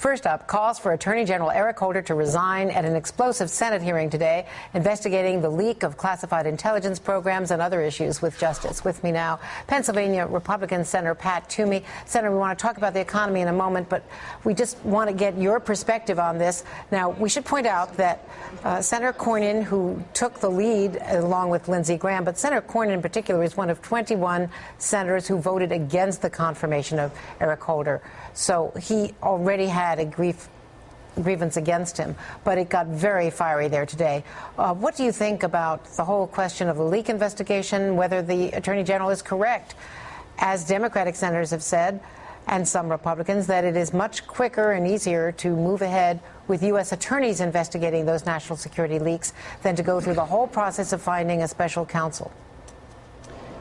First up, calls for Attorney General Eric Holder to resign at an explosive Senate hearing today, investigating the leak of classified intelligence programs and other issues with justice. With me now, Pennsylvania Republican Senator Pat Toomey. Senator, we want to talk about the economy in a moment, but we just want to get your perspective on this. Now, we should point out that Senator Cornyn, who took the lead along with Lindsey Graham, but Senator Cornyn in particular is one of 21 senators who voted against the confirmation of Eric Holder. So he already had a grievance against him, but it got very fiery there today. What do you think about the whole question of the leak investigation, whether the Attorney General is correct, as Democratic senators have said, and some Republicans, that it is much quicker and easier to move ahead with U.S. attorneys investigating those national security leaks than to go through the whole process of finding a special counsel?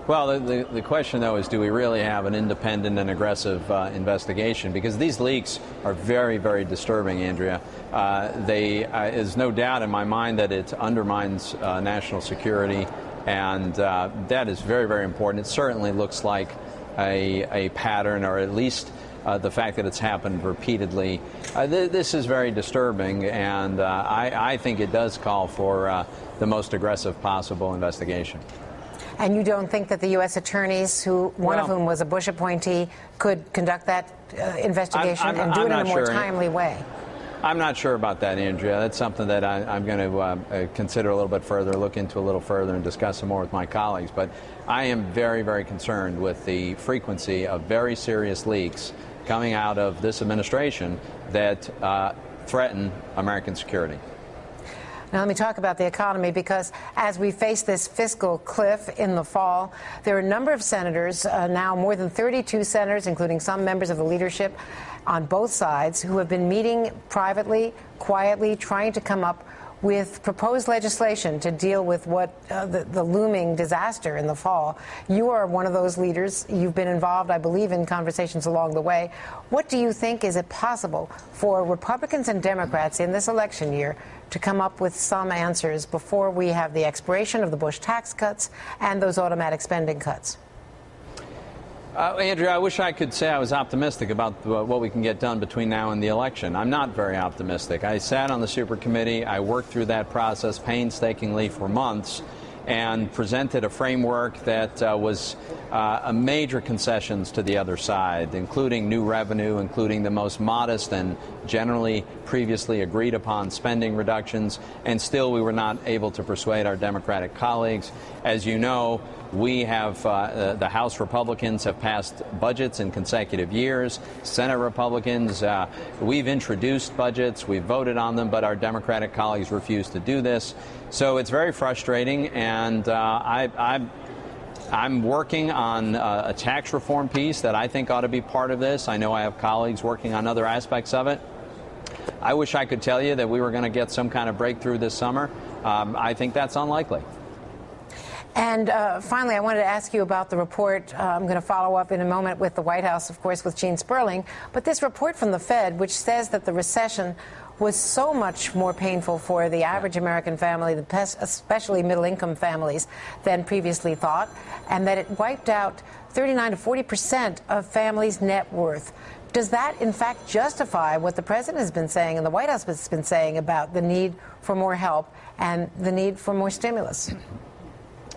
Well, the question, though, is do we really have an independent and aggressive investigation? Because these leaks are very, very disturbing, Andrea. There's no doubt in my mind that it undermines national security, and that is very, very important. It certainly looks like a pattern, or at least the fact that it's happened repeatedly. This is very disturbing, and I think it does call for the most aggressive possible investigation. And you don't think that the U.S. attorneys, one of whom was a Bush appointee, could conduct that investigation and do it in a more timely way? I'm not sure about that, Andrea. That's something that I'm going to consider a little bit further, look into a little further, and discuss some more with my colleagues. But I am very, very concerned with the frequency of very serious leaks coming out of this administration that threaten American security. Now, let me talk about the economy, because as we face this fiscal cliff in the fall, there are a number of senators, now more than 32 senators, including some members of the leadership on both sides, who have been meeting privately, quietly, trying to come up with proposed legislation to deal with what the looming disaster in the fall. You are one of those leaders. You've been involved, I believe, in conversations along the way. What do you think is it possible for Republicans and Democrats in this election year to come up with some answers before we have the expiration of the Bush tax cuts and those automatic spending cuts? Andrea, I wish I could say I was optimistic about what we can get done between now and the election. I'm not very optimistic. I sat on the super committee. I worked through that process painstakingly for months and presented a framework that was a major concessions to the other side, including new revenue, including the most modest and generally previously agreed upon spending reductions, and still we were not able to persuade our Democratic colleagues. As you know, we have the House Republicans have passed budgets in consecutive years. Senate Republicans, we've introduced budgets, we've voted on them, but our Democratic colleagues refuse to do this. So it's very frustrating, and I'm working on a tax reform piece that I think ought to be part of this. I know I have colleagues working on other aspects of it. I wish I could tell you that we were going to get some kind of breakthrough this summer. I think that's unlikely. And finally, I wanted to ask you about the report. I'm going to follow up in a moment with the White House, of course, with Gene Sperling. But this report from the Fed, which says that the recession was so much more painful for the average American family, especially middle-income families, than previously thought, and that it wiped out 39 to 40% of families' net worth. Does that, in fact, justify what the president has been saying and the White House has been saying about the need for more help and the need for more stimulus?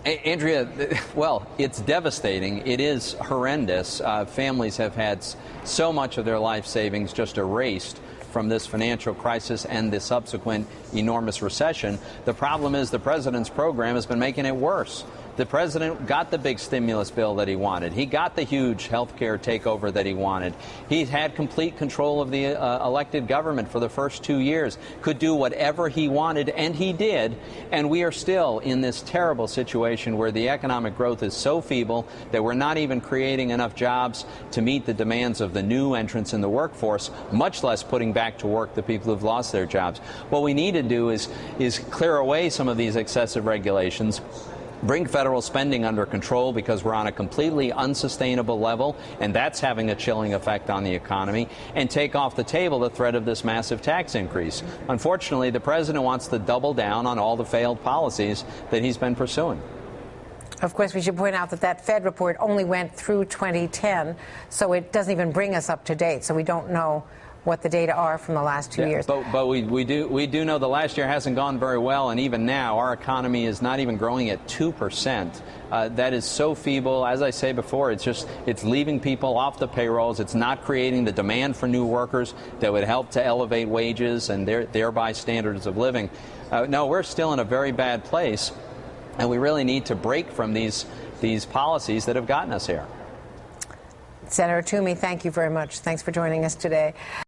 Andrea, well, it's devastating. It is horrendous. Families have had so much of their life savings just erased from this financial crisis and the subsequent enormous recession. The problem is the president's program has been making it worse. The president got the big stimulus bill that he wanted. He got the huge health care takeover that he wanted. He had complete control of the elected government for the first 2 years, could do whatever he wanted, and he did. And we are still in this terrible situation where the economic growth is so feeble that we're not even creating enough jobs to meet the demands of the new entrants in the workforce, much less putting back to work the people who've lost their jobs. What we need to do is clear away some of these excessive regulations, bring federal spending under control, because we're on a completely unsustainable level, and that's having a chilling effect on the economy, and take off the table the threat of this massive tax increase. Unfortunately, the president wants to double down on all the failed policies that he's been pursuing. Of course, we should point out that that Fed report only went through 2010, so it doesn't even bring us up to date, so we don't know what the data are from the last 2 years. But we do know the last year hasn't gone very well, and even now our economy is not even growing at 2%. That is so feeble. As I say before, it's leaving people off the payrolls. It's not creating the demand for new workers that would help to elevate wages and thereby standards of living. No, we're still in a very bad place, and we really need to break from these policies that have gotten us here. Senator Toomey, thank you very much. Thanks for joining us today.